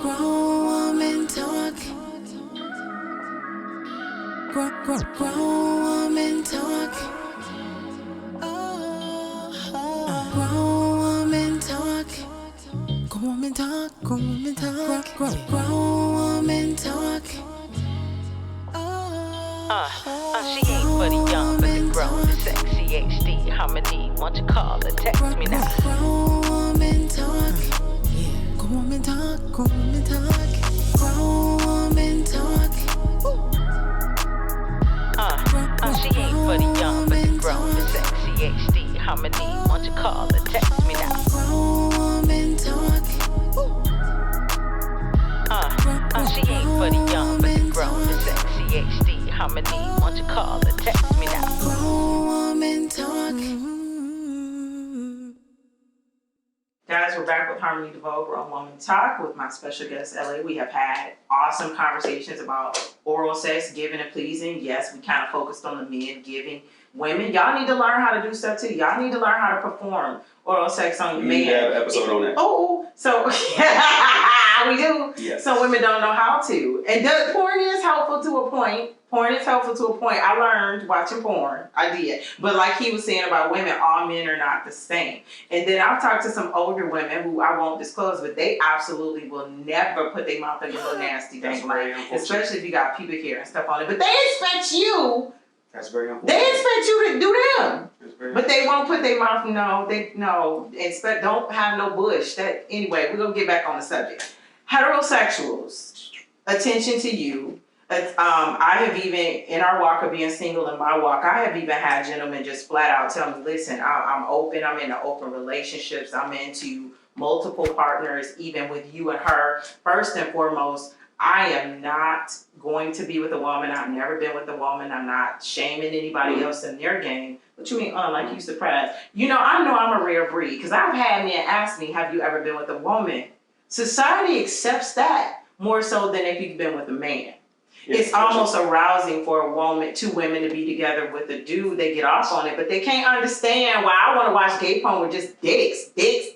Grown woman talk. Grown woman talk. Grown woman talk. Grown woman talk. Grown woman talk. Grown woman talk. She ain't for the young, but the grown, the sexy HD. How many want you call or text me now? Grown woman talk. Grown woman talk. Grown woman talk. Grown woman talk. She ain't for the young, but the grown, the sexy HD. How many want you call or text me now? Grown woman talk. She ain't for the young, but the grown, the sexy HD. How many want you call or text me now? Grown woman talk. Guys, we're back with Harmony Devoe, Grown Woman Talk, with my special guest, LA. We have had awesome conversations about oral sex, giving and pleasing. Yes, we kind of focused on the men giving. Women, y'all need to learn how to do stuff too. Y'all need to learn how to perform oral sex on your man. We have an episode on that. Oh, so we do. Yes. Some women don't know how to. And porn is helpful to a point. Porn is helpful to a point. I learned watching porn. I did. But like he was saying about women, all men are not the same. And then I've talked to some older women who I won't disclose, but they absolutely will never put their mouth in your little nasty That's thing. very Like, unfortunate. especially if you got pubic hair and stuff on it. But they expect you. That's very important. They expect you to do them. That's very But they won't put their mouth, no, expect, don't have no bush. Anyway, we're going to get back on the subject. Heterosexuals, attention to you. I have even, in our walk of being single, in my walk, I have even had gentlemen just flat out tell me, listen, I'm open, I'm into open relationships, I'm into multiple partners, even with you and her. First and foremost, I am not going to be with a woman. I've never been with a woman. I'm not shaming anybody else in their game. What you mean, like you surprised? I know I'm a rare breed because I've had men ask me, have you ever been with a woman? Society accepts that more so than if you've been with a man. Yes, It's almost arousing for two women to be together with a dude. They get off on it, but they can't understand why I want to watch gay porn with just dicks. Because,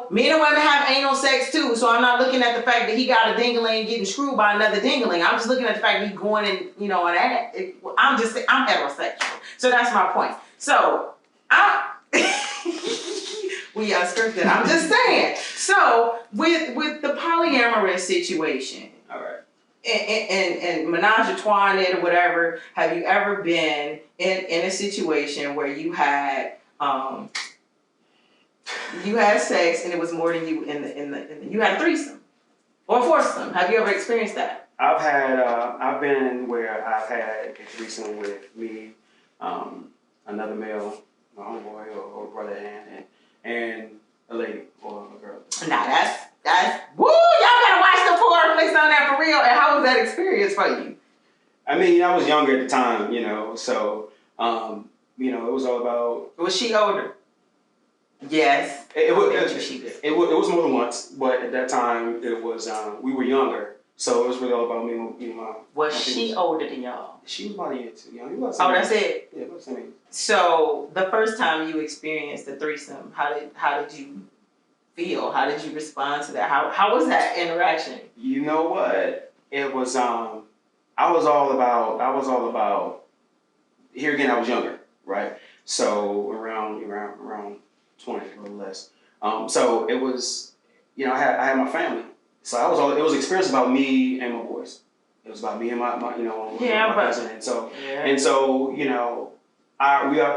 men and women have anal sex too. So I'm not looking at the fact that he got a dingling getting screwed by another dingling. I'm just looking at the fact that he's going and, and that. I'm heterosexual. So that's my point. So, we unscripted. I'm just saying. So with the polyamorous situation, all right, and menage a trois in it or whatever, have you ever been in a situation where you had sex and it was more than you you had a threesome or a foursome? Have you ever experienced that? I've been where I've had a threesome with me, another male, my homeboy or brother, and a lady or a girl. Nah, that's woo! Y'all gotta watch the porn flicks on that for real. And how was that experience for you? I mean, I was younger at the time, so it was all about. Was she older? Yes. It was more than once, but at that time it was we were younger, so it was really all about me. Was she older than y'all? She was about a year too young. Oh, that's it. Yeah, about the same age. So the first time you experienced the threesome, how did you feel? How did you respond to that? How was that interaction? You know what? It was I was all about. Here again, I was younger, right? So around 20, a little less. So it was, I had my family. So it was experience about me and my boys. It was about me and my cousin. And so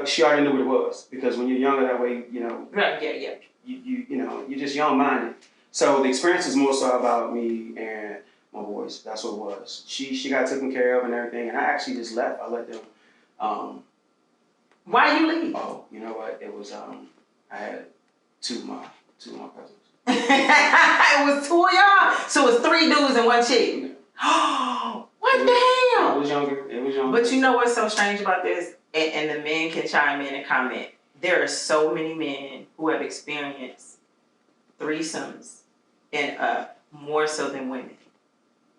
she already knew what it was, because when you're younger that way, Right, yeah. you're just young minded. So the experience was more so about me and my boys. That's what it was. She got taken care of and everything, and I actually just left. I let them. Why you leave? Oh, you know what? It was I had two of my cousins. It was two of y'all? So it was three dudes and one chick. Oh, what the hell? It was younger. But you know what's so strange about this? And the men can chime in and comment. There are so many men who have experienced threesomes and more so than women.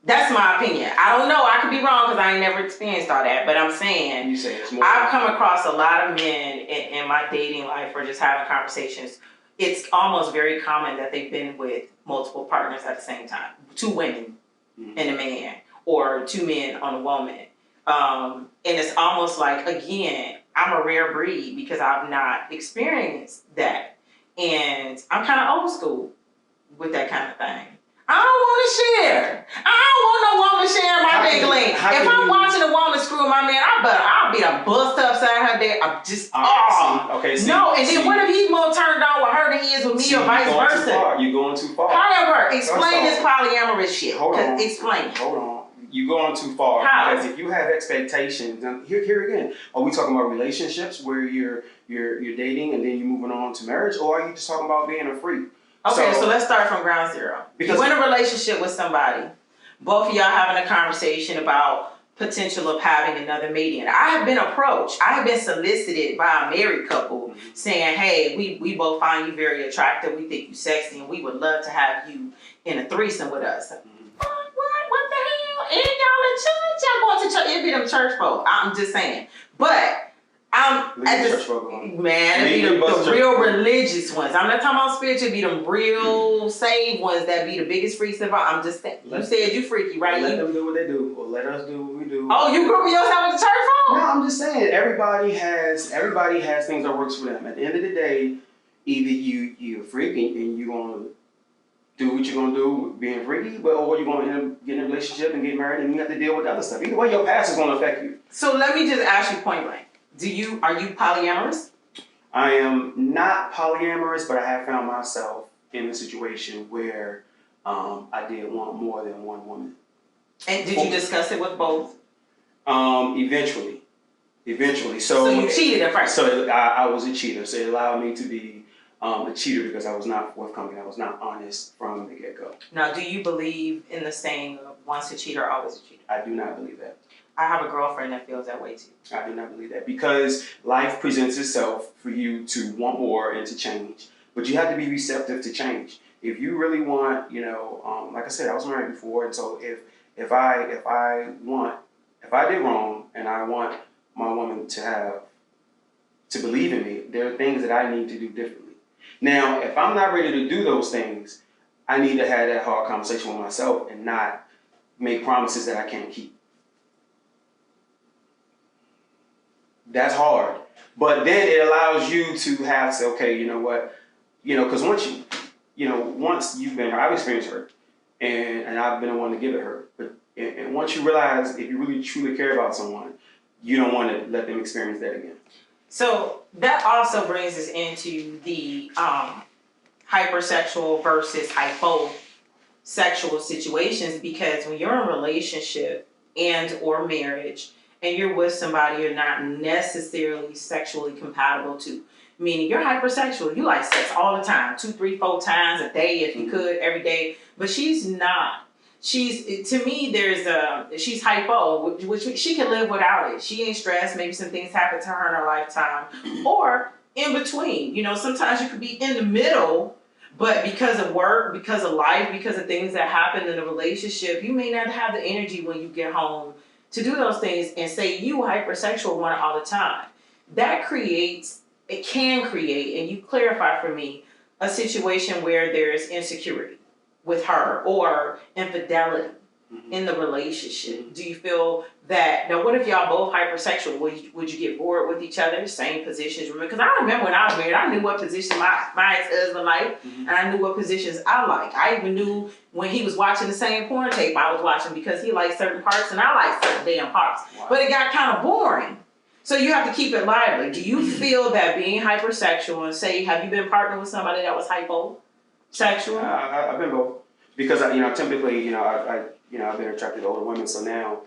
That's my opinion. I don't know. I could be wrong because I ain't never experienced all that. But I'm saying, You say it's more. I've come across a lot of men in my dating life or just having conversations it's almost very common that they've been with multiple partners at the same time. 2 women and a man, or 2 men on a woman. And it's almost like, again, I'm a rare breed because I've not experienced that. And I'm kind of old school with that kind of thing. I don't want to share. I don't want no woman sharing my big link. If I'm watching a woman screw my man, I'll be a bust upside her day. I'm just, no. And then what if he's more turned on with her than he is with me, or vice versa? You're going too far. However, explain this polyamorous shit. Hold on. Explain. Hold on. You're going too far. How? Because if you have expectations, and here again, are we talking about relationships where you're dating and then you're moving on to marriage, or are you just talking about being a freak? Okay, so let's start from ground zero. Because you're in a relationship with somebody, both of y'all having a conversation about potential of having another mate in. I have been approached, I have been solicited by a married couple saying, hey, we both find you very attractive, we think you sexy, and we would love to have you in a threesome with us. What the hell? And y'all in church? Y'all going to church? It'd be them church folk. I'm just saying. But man, it be the real religious ones. I'm not talking about spiritual. It be them real saved ones that be the biggest freaks of all. I'm just saying. You said you freaky, right? Let them do what they do, or let us do what we do. Oh, you group yourself with the church folk? No, I'm just saying. Everybody has things that works for them. At the end of the day, either you're a freak and you're gonna do what you're gonna do being freaky, or you're gonna end up getting in a relationship and get married, and you have to deal with the other stuff. Either way, your past is gonna affect you. So let me just ask you point blank. Are you polyamorous? I am not polyamorous, but I have found myself in a situation where I did want more than one woman. And did you discuss it with both? Eventually. So you cheated at first? So I was a cheater. So it allowed me to be a cheater because I was not forthcoming. I was not honest from the get-go. Now, do you believe in the saying, once a cheater, always a cheater? I do not believe that. I have a girlfriend that feels that way too. I do not believe that, because life presents itself for you to want more and to change, but you have to be receptive to change. If you really want, like I said, I was married before, and so if I did wrong and I want my woman to believe in me, there are things that I need to do differently. Now, if I'm not ready to do those things, I need to have that hard conversation with myself and not make promises that I can't keep. That's hard. But then it allows you to have to say, okay, you know what? Because once you've been hurt, I've experienced hurt, and I've been the one to give it hurt. But and once you realize if you really truly care about someone, you don't want to let them experience that again. So that also brings us into the hypersexual versus hyposexual situations, because when you're in a relationship and or marriage, and you're with somebody you're not necessarily sexually compatible to, meaning you're hypersexual, you like sex all the time, 2, 3, 4 times a day if you could, every day, but she's not. To me, she's hypo, which she can live without it. She ain't stressed, maybe some things happen to her in her lifetime, or in between. Sometimes you could be in the middle, but because of work, because of life, because of things that happen in a relationship, you may not have the energy when you get home to do those things, and say you hypersexual want it all the time. It can create, and you clarify for me, a situation where there's insecurity with her or infidelity in the relationship. Do you feel that, now what if y'all both hypersexual, would you get bored with each other, same positions? Because I remember when I was married, I knew what position my ex-husband liked, and I knew what positions I liked. I even knew when he was watching the same porn tape I was watching, because he liked certain parts and I liked certain damn parts. Wow. But it got kind of boring. So you have to keep it lively. Do you feel that being hypersexual, and say, have you been partnered with somebody that was hyposexual? I've been both. Because typically, I've been attracted to older women, so now,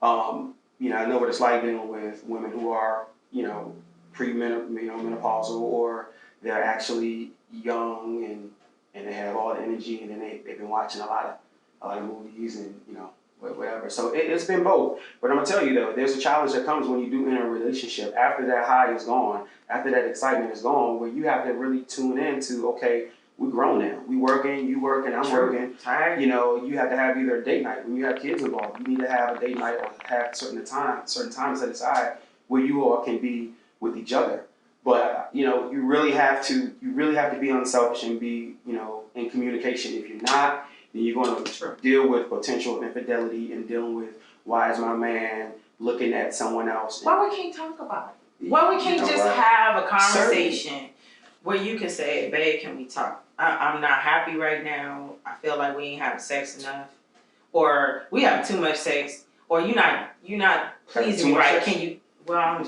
I know what it's like dealing with women who are, menopausal, or they're actually young and they have all the energy, and then they've been watching a lot of movies and whatever. So it's been both. But I'm gonna tell you though, there's a challenge that comes when you do enter a relationship after that high is gone, after that excitement is gone, where you have to really tune in to, okay, we're grown now. We working, you working, I'm working. You have to have either a date night. When you have kids involved, you need to have a date night, or have certain time set aside where you all can be with each other. But you really have to be unselfish and be in communication. If you're not, then you're going to deal with potential infidelity and dealing with why is my man looking at someone else. Why we can't talk about it? Why we can't just have a conversation where you can say, babe, can we talk? I'm not happy right now. I feel like we ain't having sex enough, or we have too much sex, or you're not pleasing me right. Can you? Well,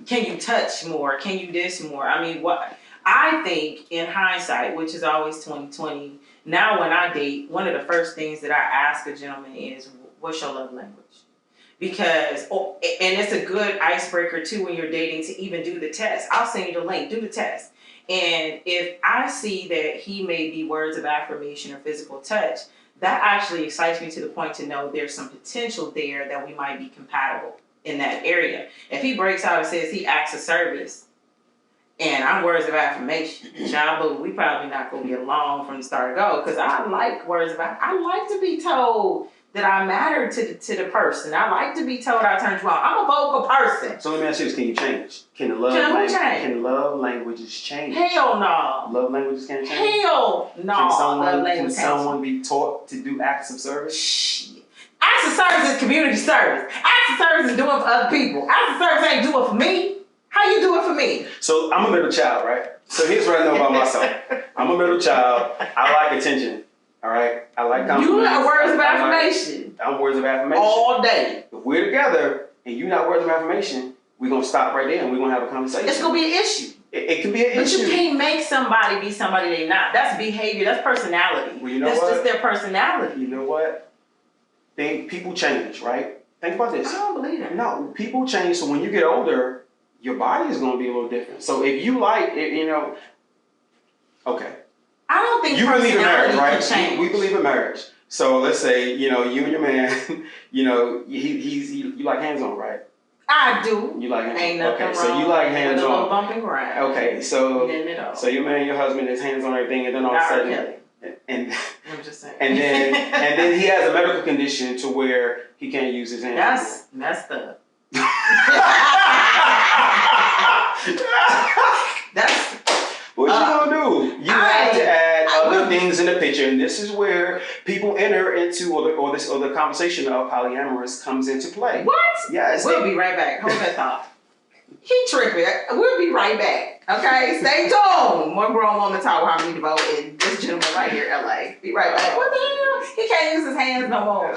can you touch more? Can you this more? I mean, what I think in hindsight, which is always 20/20. Now, when I date, one of the first things that I ask a gentleman is, "What's your love language?" Because, and it's a good icebreaker too when you're dating to even do the test. I'll send you the link. Do the test. And if I see that he may be words of affirmation or physical touch, that actually excites me to the point to know there's some potential there that we might be compatible in that area. If he breaks out and says he acts of service and I'm words of affirmation, child, we probably not going to get along from the start to go, because I like words of affirmation. I like to be told that I matter to the person. I like to be told I turned you on. I'm a vocal person. So let me ask you this: can you change? Can the love languages change? Hell no. Love languages can't change. Hell no. Can someone be taught to do acts of service? Shit. Acts of service is community service. Acts of service is doing for other people. Acts of service ain't doing for me. How you do it for me? So I'm a middle child, right? So here's what I know about myself. I'm a middle child. I like attention. All right, I like compliments. You got words of affirmation. I'm words of affirmation all day. If we're together and you're not words of affirmation, we're gonna stop right there and we're gonna have a conversation. It's gonna be an issue. It can be an issue. But you can't make somebody be somebody they're not. That's behavior. That's personality. Well, that's just their personality. You know what? People change, right? Think about this. I don't believe that. No, people change. So when you get older, your body is gonna be a little different. So if you like it, okay. I don't think you believe in marriage, right? Change. We believe in marriage. So let's say you and your man, you like hands-on, right? I do. You like hands-on. Ain't nothing okay, wrong. So you like hands-on. A little bumping grind. Okay, so your man, your husband is hands-on everything, and then all of a sudden, and I'm just saying. and then he has a medical condition to where he can't use his hands. That's messed up. That's. What you gonna do? You have to add other things in the picture, and this is where people enter into, or the conversation of polyamorous comes into play. What? Yes. We'll be right back. Hold that thought. He tripping. We'll be right back. Okay, stay tuned. More Grown Woman Talk with Harmony Devoe and this gentleman right here, LA. Be right back. What the hell? He can't use his hands no more.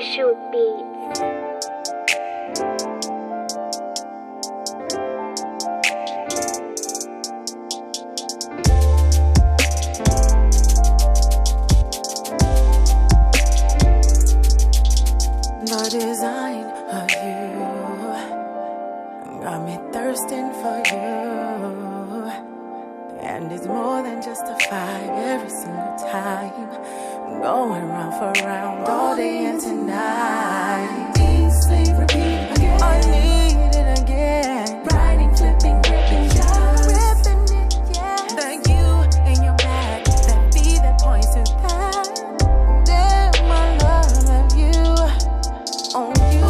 Shoot beats. The design of you got me thirsting for you, and it's more than justified every single time. Going round for round all day and tonight. Easily repeat again. I need it again. Riding, flipping, ripping, just ripping it, yeah. The you in your back, that beat that points to that. Damn, I love you. On you.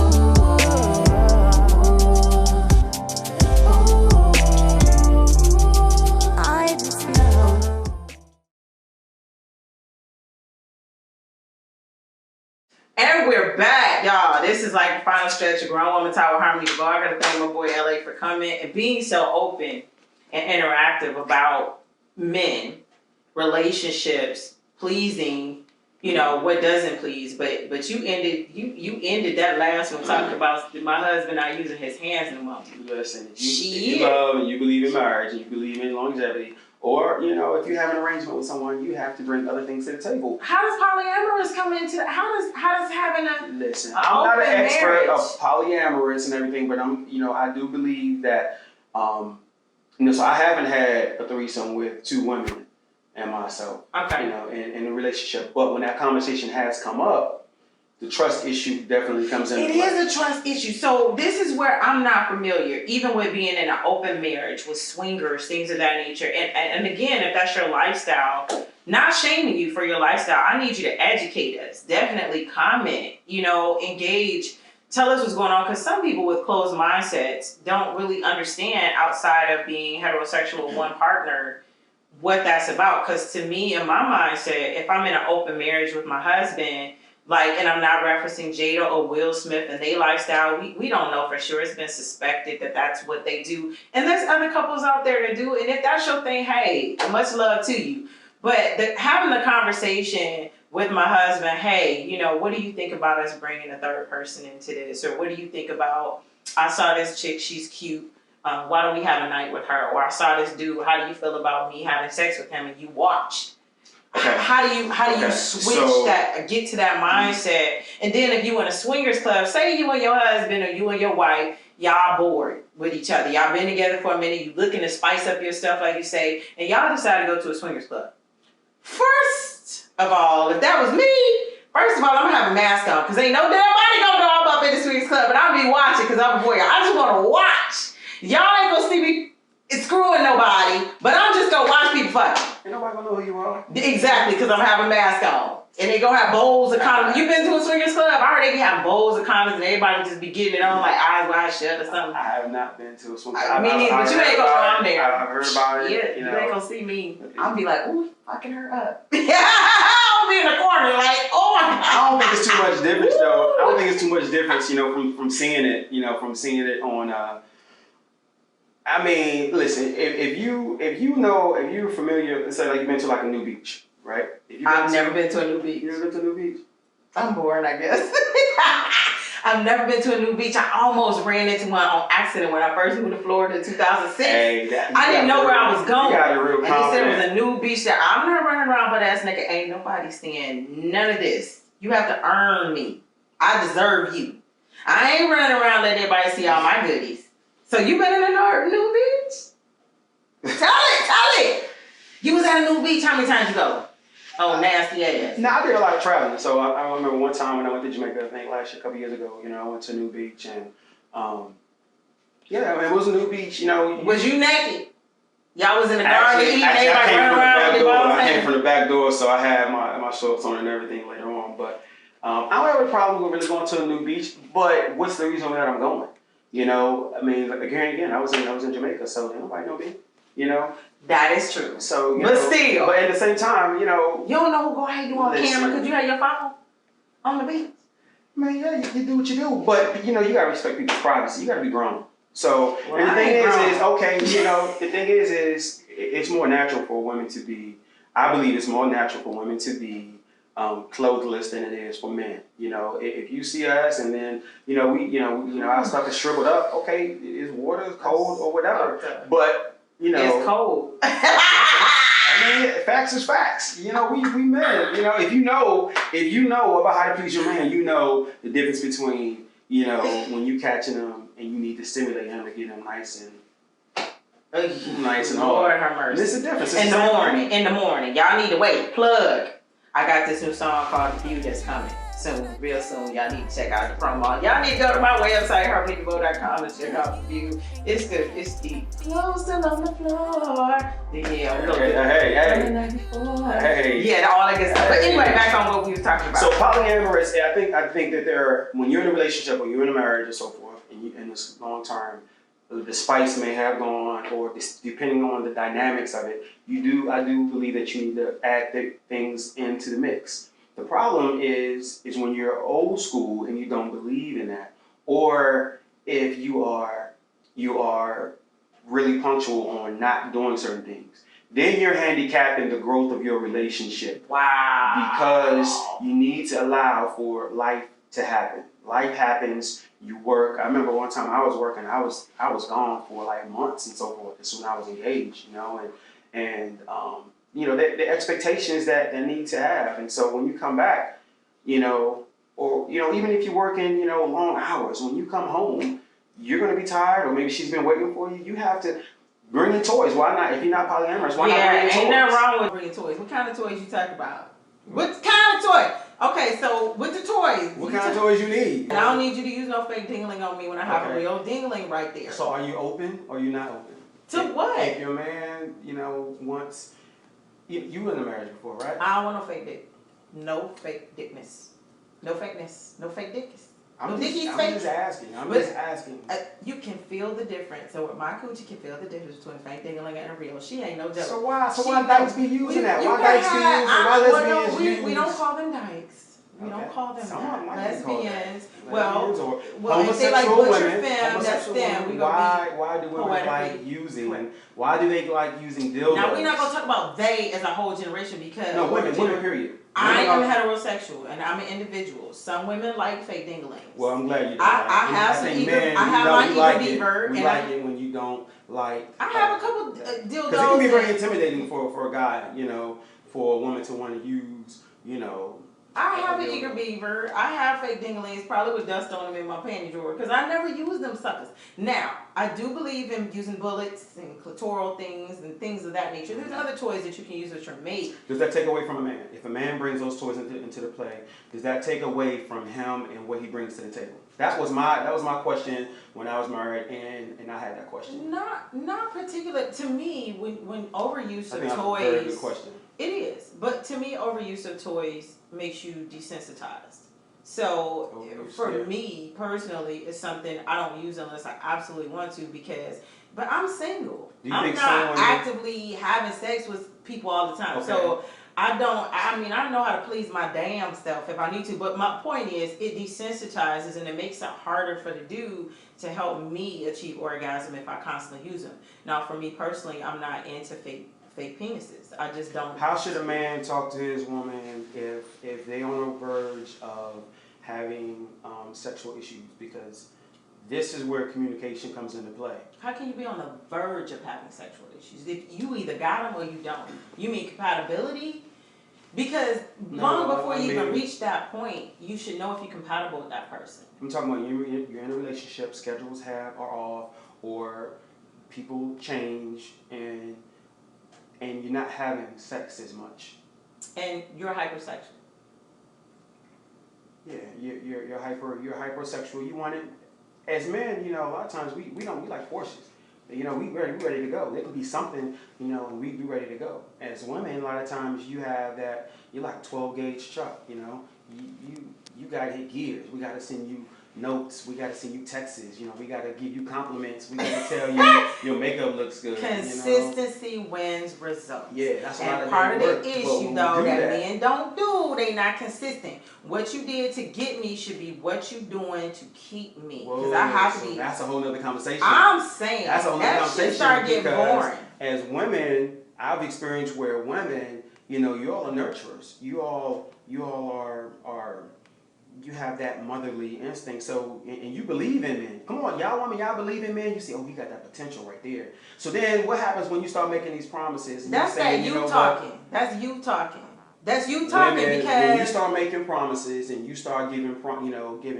I just know. And we're back, y'all. This is like the final stretch of Grown Woman Talk with Harmony Devoe. I gotta thank my boy LA for coming and being so open and interactive about men, relationships, pleasing, what doesn't please. But you ended that last one talking about my husband not using his hands no more. Listen, if you love and you believe in marriage and you believe in longevity, or if you have an arrangement with someone, you have to bring other things to the table. How does polyamorous come into that? How does having a listen? I'm not an expert of polyamorous and everything, but I do believe that so I haven't had a threesome with two women and myself. Okay. In a relationship, but when that conversation has come up, the trust issue definitely comes in. It is a trust issue. So this is where I'm not familiar, even with being in an open marriage with swingers, things of that nature. And again, if that's your lifestyle, not shaming you for your lifestyle, I need you to educate us. Definitely comment, engage Tell us what's going on, because some people with closed mindsets don't really understand outside of being heterosexual with one partner what that's about. Because to me, in my mindset, if I'm in an open marriage with my husband, like, and I'm not referencing Jada or Will Smith and their lifestyle, we don't know for sure. It's been suspected that that's what they do. And there's other couples out there that do. And if that's your thing, hey, much love to you. But having the conversation with my husband, hey, you know, what do you think about us bringing a third person into this? Or what do you think about, I saw this chick, she's cute. Why don't we have a night with her? Or I saw this dude, how do you feel about me having sex with him? And you watch. Okay. How do you switch that, get to that mindset? And then if you in a swingers club, say you and your husband or you and your wife, y'all bored with each other. Y'all been together for a minute. You looking to spice up your stuff, like you say, and y'all decide to go to a swingers club. First of all, if that was me, first of all, I'm gonna have a mask on because ain't no damn body gonna know I'm up in the swingers club, and I'll be watching because I'm a voyeur. I just want to watch. Y'all ain't gonna see me screwing nobody, but I'm just gonna watch people fuck. Ain't nobody gonna know who you are. Exactly, because I'm having a mask on. And they gonna have bowls of condoms. You been to a swingers club? I heard they be having bowls of condoms and everybody just be getting it on like eyes wide shut or something. I have not been to a swingers club. Me neither, but you ain't gonna come there. I've heard about it. Yeah, you you know. ain't gonna see me. I'll be like, ooh, fucking her up. I'll be in the corner like, oh my God. I don't think it's too much difference though. I don't think it's too much difference, you know, from seeing it, you know, from seeing it on I mean, listen, if you're familiar, let's say like you've been to like a new beach, right? I've never been to a new beach. You never been to a new beach? I'm bored, I guess. I've never been to a new beach. I almost ran into one on accident when I first moved to Florida in 2006. Hey, I didn't know where I was going. You got it real and he said it was a new beach that I'm not running around butt ass naked. Ain't nobody seeing none of this. You have to earn me. I deserve you. I ain't running around letting everybody see all my goodies. So you been in a new beach? Tell it. You was at a new beach. How many times you go? Oh, nasty ass. No, I did a lot of traveling. So I remember one time when I went to Jamaica, I think last year, a couple years ago, you know, I went to a new beach and, yeah, I mean, it was a new beach, you know. Was you naked? Y'all was in the garden eating, everybody running around with I came from the back door, so I had my shorts on and everything later on. But I don't have a problem with really going to a new beach, but what's the reason that I'm going? You know, I mean, again, I was in Jamaica, so nobody know me. You know, that is true. So, but still, but at the same time, you know, you don't know who how you on camera because you have your phone on the beach. Man, yeah, you do what you do, but you know, you gotta respect people's privacy. You gotta be grown. So, well, and the thing is okay, you know, the thing is it's more natural for women to be. I believe it's more natural for women to be clothless than it is for men. You know, if you see us and then our stuff is shriveled up. Okay, is water cold or whatever, but you know, it's cold. I mean, facts is facts. You know, we men. You know, if you know about how to please your man, you know the difference between when you catching them and you need to stimulate him to get him nice and hard. Lord have mercy. This is the difference. In the morning, y'all need to wait. Plug. I got this new song called "Devoe" that's coming soon, real soon. Y'all need to check out the promo. Y'all need to go to my website, Devoe.com, and check out Devoe. It's good. It's deep. Clothes still on the floor. Yeah, hey. Yeah, all that good stuff. But anyway, back on what we were talking about. So polyamorous, I think that when you're in a relationship or you're in a marriage and so forth, and in this long term, the spice may have gone, or depending on the dynamics of it, I do believe that you need to add things into the mix. The problem is when you're old school and you don't believe in that, or if you are really punctual on not doing certain things, then you're handicapping the growth of your relationship. Wow. Because you need to allow for life to happen. Life happens. You work. I remember one time I was working. I was gone for like months and so forth. This is when I was engaged, and the expectations that they need to have. And so when you come back, or even if you're working, long hours, when you come home, you're gonna be tired, or maybe she's been waiting for you. You have to bring in toys. Why not? If you're not polyamorous, why not bring in toys? Ain't nothing wrong with bringing toys. What kind of toys you talking about? What kind of toy? Okay, so with the toys. What kind of toys you need? And I don't need you to use no fake dingling on me when I have a real dingling right there. So are you open or you not open? To what? If your man, wants... You were in a marriage before, right? I don't want no fake dick. No fake dickness. No fakeness. No fake dickness. I'm think he's just fake? asking. You can feel the difference. So with my coochie can feel the difference between fake dingling and a real. She ain't no joke. So why dykes be using that? You Why can dykes be have- using? Why lesbians use? we don't call them dykes. We don't call them Some of them that. might be called that. Lesbians. Lesbians or Well, if they like homosexual butcher women. femme, that's Homosexual them. women. We gonna Why do women poetically like using? correct. Why do they like using dildos? Now we're not gonna talk about they as a whole generation because no women period. I am heterosexual and I'm an individual. Some women like fake dinglings. Well, I'm glad you don't. I have some think eager. men, I have my eager beaver. We like it when you don't like. I have a couple dildos. Because it can be very intimidating for a guy, you know, for a woman to want to use, you know. I have an eager beaver. I have fake dinglings, probably with dust on them in my panty drawer, because I never use them suckers. Now, I do believe in using bullets and clitoral things and things of that nature. There's other toys that you can use that are made. Does that take away from a man? If a man brings those toys into the play, does that take away from him and what he brings to the table? That was my question when I was married, and I had that question. Not particular to me. When overuse of I think toys, that's a very good question. It is, but to me, overuse of toys makes you desensitized. So for me personally, it's something I don't use unless I absolutely want to but I'm single. I'm not actively having sex with people all the time. Okay. So I know how to please my damn self if I need to, but my point is it desensitizes and it makes it harder for the dude to help me achieve orgasm if I constantly use them. Now for me personally, I'm not into fake penises. I just don't. How should a man talk to his woman if they on the verge of having sexual issues? Because this is where communication comes into play. How can you be on the verge of having sexual issues? If you either got them or you don't. You mean compatibility? Because long before you even reach that point, you should know if you're compatible with that person. I'm talking about you're in a relationship, schedules are off, or people change, and you're not having sex as much. And you're hypersexual. Yeah, you're hypersexual. You want it. As men, you know, a lot of times we like Porsches. You know, we ready to go. There could be something, you know, and we be ready to go. As women, a lot of times you have that. You like 12-gauge truck. You know, you gotta hit gears. We gotta send you notes. We gotta send you texts. You know, we gotta give you compliments. We gotta tell you your makeup looks good. Consistency wins results. Yeah, that's and part of the issue though that men don't do. They not consistent. What you did to get me should be what you doing to keep me. Because I have to be. That's a whole nother conversation. I'm saying that's a whole nother conversation. Start getting boring. As women, I've experienced where women, you know, you all are nurturers. You all are. You have that motherly instinct, so and you believe in men. Come on, y'all women, y'all believe in men. You see, oh, we got that potential right there. So then, what happens when you start making these promises? And that's saying, you talking. That's you talking. That's you talking because when you start making promises and you start giving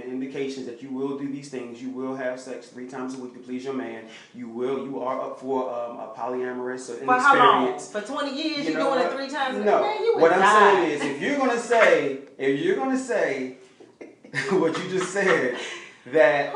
indications that you will do these things, you will have sex 3 times a week to please your man. You are up for a polyamorous or for how long? For 20 years, you doing it 3 times a week? No. Man, you what I'm die. saying is, if you're gonna say what you just said, that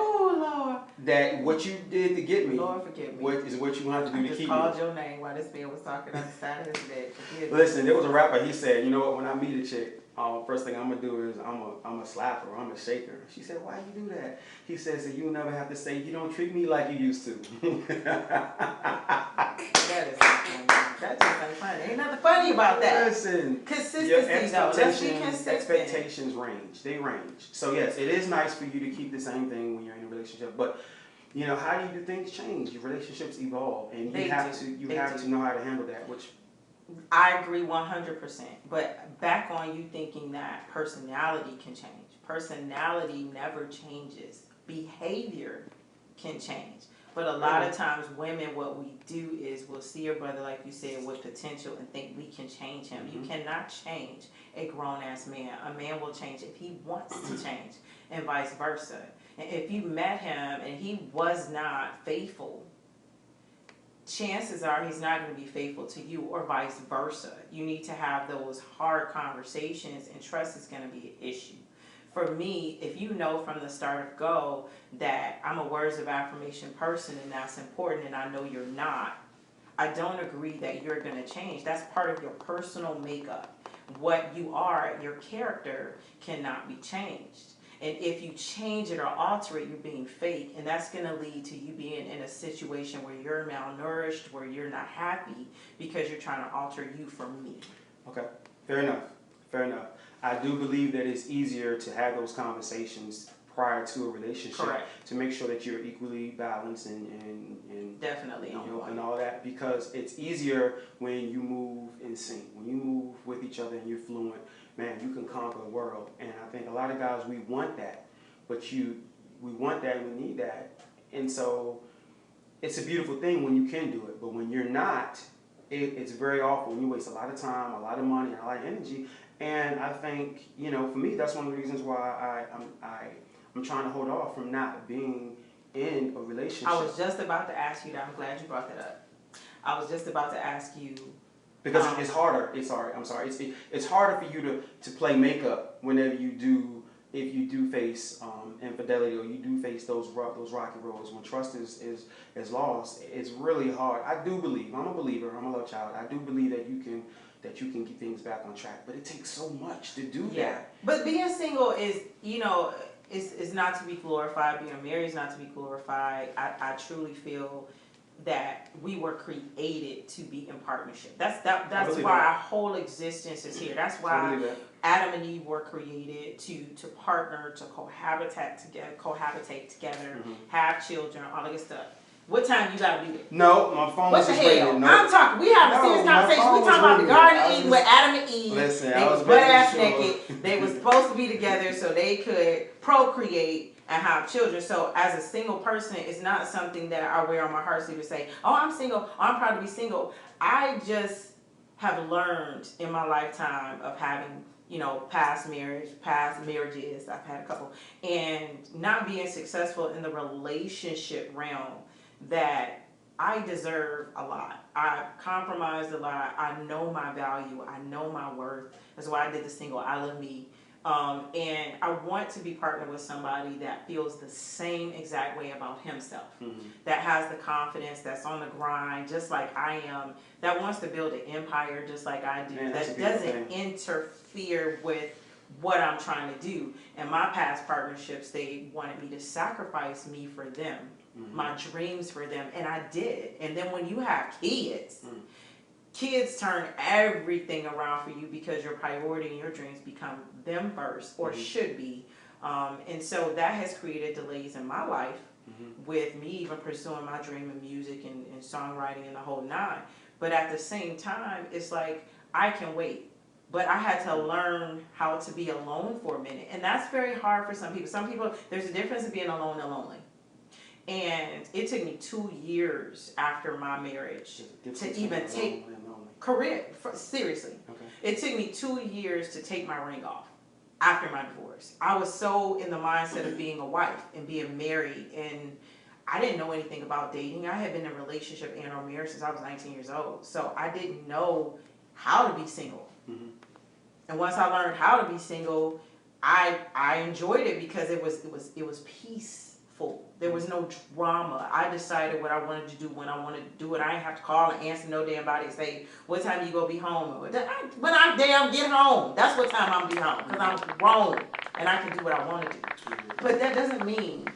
that what you did to get me, Lord forgive me, what is what you have to do to keep me. I just called your name while this man was talking on the side of his bed. Listen, there was a rapper. He said, you know what? When I meet a chick, first thing I'm gonna do is I'm a slap her. I'm gonna shake her. She said, why you do that? He says that you'll never have to say you don't treat me like you used to. That is funny. That just ain't funny. Ain't nothing funny about that. Listen, consistency your though. Let's be consistent. Expectations range. They range. So yes, it is nice for you to keep the same thing when you're in a relationship, but you know, how do things change? Your relationships evolve, and you have to know how to handle that. Which I agree 100%. But back on you thinking that personality can change. Personality never changes. Behavior can change. But a lot of times women, what we do is we'll see your brother, like you said, with potential and think we can change him. Mm-hmm. You cannot change a grown-ass man. A man will change if he wants to change, and vice versa. And if you met him and he was not faithful, chances are he's not going to be faithful to you, or vice versa. You need to have those hard conversations, and trust is going to be an issue. For me, if you know from the start of go that I'm a words of affirmation person and that's important, and I know you're not, I don't agree that you're going to change. That's part of your personal makeup. What you are, your character cannot be changed. And if you change it or alter it, you're being fake. And that's going to lead to you being in a situation where you're malnourished, where you're not happy because you're trying to alter you for me. Okay, fair enough. Fair enough. I do believe that it's easier to have those conversations prior to a relationship. Correct. To make sure that you're equally balanced and Definitely you on know, point. and all that, because it's easier when you move in sync. When you move with each other and you're fluent, man, you can conquer the world. And I think a lot of guys, we want that, but we want that, we need that. And so it's a beautiful thing when you can do it, but when you're not, it's very awful. You waste a lot of time, a lot of money, and a lot of energy. And I think, you know, for me, that's one of the reasons why I'm trying to hold off from not being in a relationship. I was just about to ask you that. I'm glad you brought that up. I was just about to ask you. Because it's harder. It's harder for you to play makeup whenever you do, if you do face infidelity, or you do face those rocky roads. When trust is lost, it's really hard. I do believe, I'm a believer, I'm a love child. I do believe that you can get things back on track, but it takes so much to do that. But being single is, you know, is not to be glorified. Being married is not to be glorified. I truly feel that we were created to be in partnership. That's why our whole existence is here. That's why Adam and Eve were created to partner, to cohabitate together, have children, all that good stuff. What time you gotta be there? No, my phone was just ringing. No. I'm talking. We having a serious conversation. We talking about the Garden of Eden with Adam and Eve. Listen, they was butt ass naked. They was supposed to be together so they could procreate and have children. So as a single person, it's not something that I wear on my heart sleeve to say, "Oh, I'm single. Oh, I'm proud to be single." I just have learned in my lifetime of having, you know, past marriages. I've had a couple, and not being successful in the relationship realm, that I deserve a lot. I compromised a lot. I know my value. I know my worth. That's why I did the single I Love Me. And I want to be partnered with somebody that feels the same exact way about himself, that has the confidence, that's on the grind, just like I am, that wants to build an empire just like I do, that doesn't interfere with what I'm trying to do. And my past partnerships, they wanted me to sacrifice me for them, my dreams for them, and I did. And then when you have kids, kids turn everything around for you because your priority and your dreams become them first, or should be. And so that has created delays in my life with me even pursuing my dream of music and songwriting and the whole nine. But at the same time, it's like, I can wait. But I had to learn how to be alone for a minute. And that's very hard for some people. Some people, there's a difference in being alone and lonely. And it took me 2 years after my marriage to even take seriously. Okay. It took me 2 years to take my ring off after my divorce. I was so in the mindset of being a wife and being married, and I didn't know anything about dating. I had been in a relationship and or marriage since I was 19 years old, so I didn't know how to be single. And once I learned how to be single, I enjoyed it because it was peaceful. There was no drama. I decided what I wanted to do when I wanted to do it. I didn't have to call and answer no damn body and say, "What time you gonna be home?" When I damn get home, that's what time I'm be home, because I'm grown and I can do what I want to do. But that doesn't mean.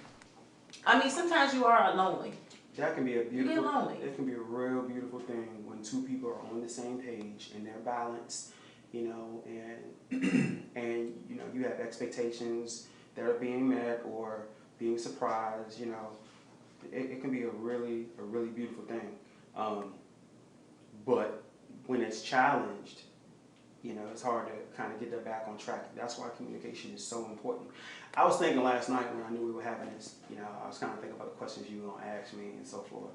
I mean, sometimes you are lonely. That can be a beautiful. You get lonely. It can be a real beautiful thing when two people are on the same page and they're balanced, you know, and you know, you have expectations that are being met or being surprised, you know. It can be a really beautiful thing. But when it's challenged, you know, it's hard to kind of get that back on track. That's why communication is so important. I was thinking last night when I knew we were having this, you know, I was kind of thinking about the questions you were going to ask me and so forth.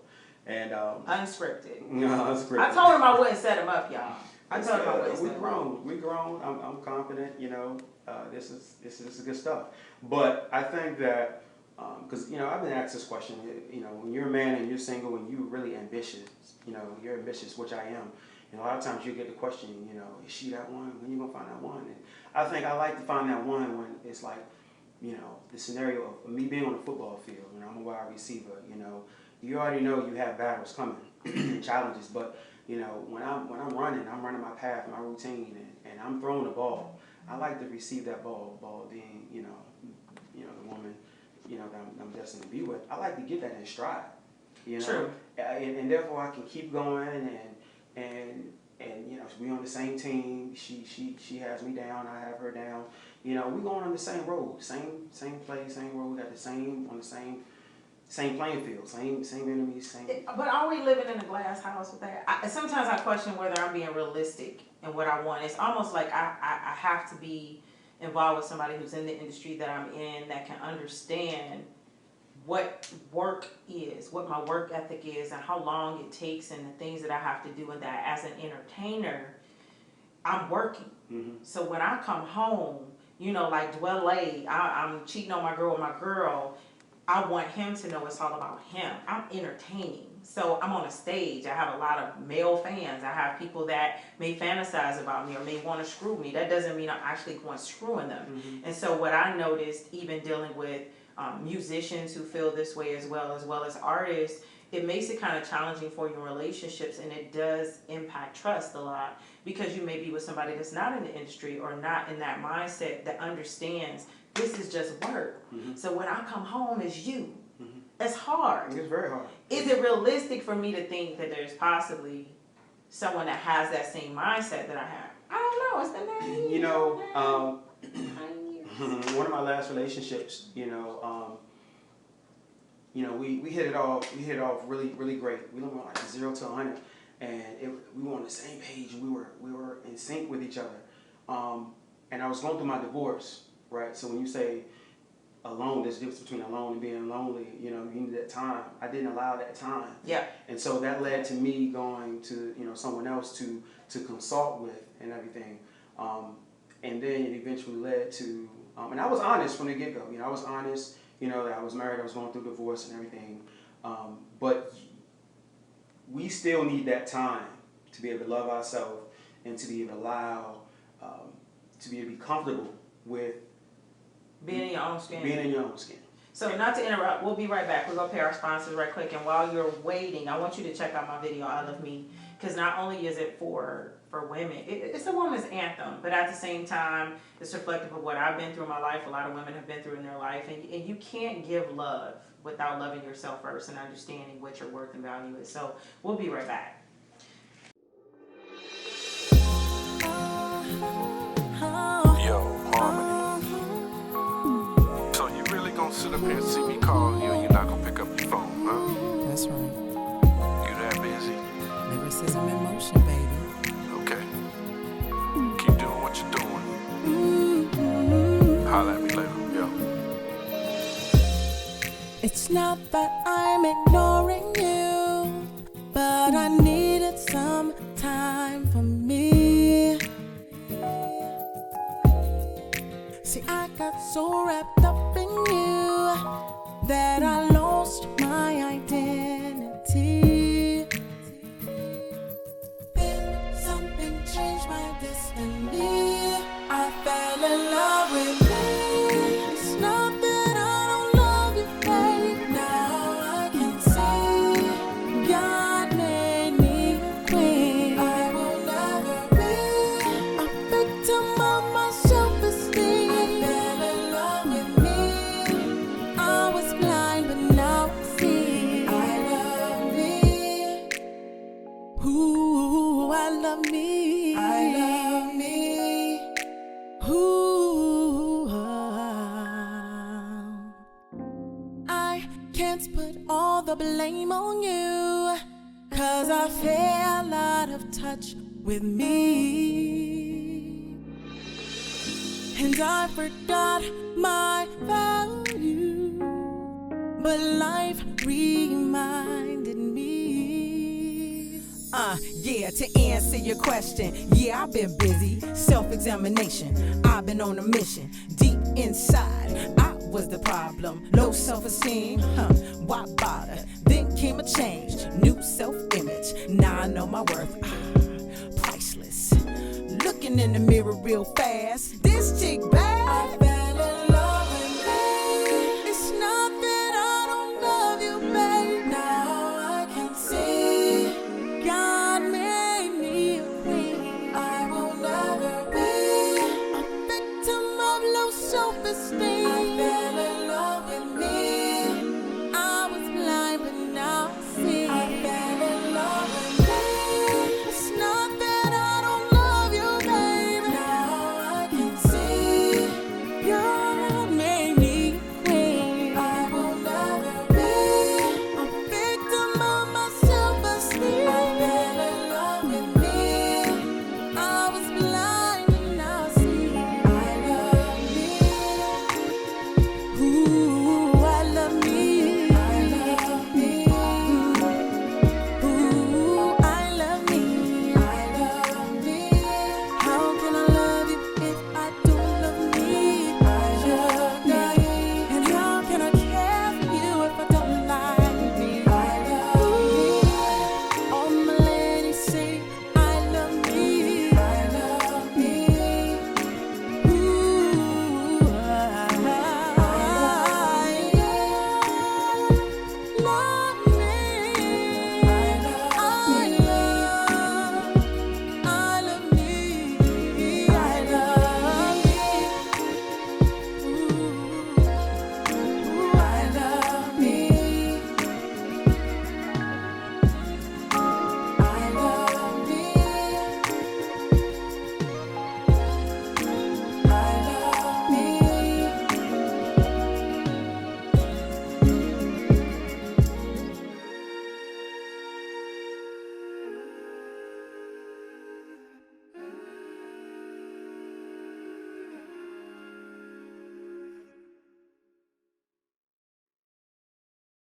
And unscripted. No, unscripted. I told him I wouldn't set him up, y'all. I told him I wouldn't set him up. We grown. I'm confident. You know, this is good stuff. But I think that because you know, I've been asked this question. You know, when you're a man and you're single and you're really ambitious, you know, you're ambitious, which I am. And a lot of times you get the question, you know, is she that one? When you gonna find that one? And I think I like to find that one when it's like, you know, the scenario of me being on the football field and I'm a wide receiver. You know, you already know you have battles coming, challenges. But you know, when I'm running my path, my routine, and I'm throwing the ball. I like to receive that ball being, you know, the woman, that I'm destined to be with. I like to get that in stride, True. And therefore I can keep going and we on the same team. She has me down, I have her down. We going on the same road, same place, same road, on the same playing field, same enemies, same. But are we living in a glass house with that? Sometimes I question whether I'm being realistic in what I want. It's almost like I have to be involved with somebody who's in the industry that I'm in that can understand what work is, what my work ethic is, and how long it takes, and the things that I have to do, and that as an entertainer, I'm working. Mm-hmm. So when I come home, like Devoe, I'm cheating on my girl, I want him to know it's all about him. I'm entertaining. So I'm on a stage. I have a lot of male fans. I have people that may fantasize about me or may want to screw me. That doesn't mean I'm actually going screwing them. Mm-hmm. And so what I noticed, even dealing with musicians who feel this way as well as artists, it makes it kind of challenging for your relationships, and it does impact trust a lot, because you may be with somebody that's not in the industry or not in that mindset that understands this is just work. Mm-hmm. So when I come home, it's you. Mm-hmm. It's hard. It's very hard. Is it realistic for me to think that there's possibly someone that has that same mindset that I have? I don't know. It's been 9 years. 9 years. One of my last relationships, we hit it off. We hit it off really, really great. We went like 0 to 100, and we were on the same page, and we were in sync with each other. And I was going through my divorce, right? So when you say alone, there's a difference between alone and being lonely. You need that time. I didn't allow that time. Yeah. And so that led to me going to someone else to consult with and everything. And then it eventually led to, and I was honest from the get-go. I was honest, that I was married, I was going through divorce and everything. But we still need that time to be able to love ourselves and to be able to allow, to be able to be comfortable with being in your own skin. Being in your own skin. So not to interrupt, we'll be right back. We're going to pay our sponsors right quick. And while you're waiting, I want you to check out my video, I Love Me. Because not only is it for women, it's a woman's anthem. But at the same time, it's reflective of what I've been through in my life. A lot of women have been through in their life. And you can't give love without loving yourself first and understanding what your worth and value is. So we'll be right back. Yo, Harmony. So you really gonna sit up here and see me call you and you're not gonna pick up your phone, huh? That's right. You that busy? Lyricism in motion, baby. Okay. Keep doing what you're doing. Holla at me later, yo. It's not that I'm ignoring you, but I needed some time for me. See, I got so wrapped up in you that I lost my identity. Then something changed my destiny. I fell in love with you. It's not that I don't love you, babe. Now I can see God made me a queen. I will never be a victim of my self-esteem. I fell in love with me. I was blind, but now I see. I love me. Ooh, I love me. I love me. Ooh, I can't put all the blame on you, 'cause I fell out of touch with me. And I forgot my value, but life reminded me. Yeah, to answer your question, yeah, I've been busy. Self-examination, I've been on a mission. Deep inside, I was the problem. Low self-esteem, why bother? Then came a change, new self-image. Now I know my worth, priceless. Looking in the mirror real fast. This chick bad.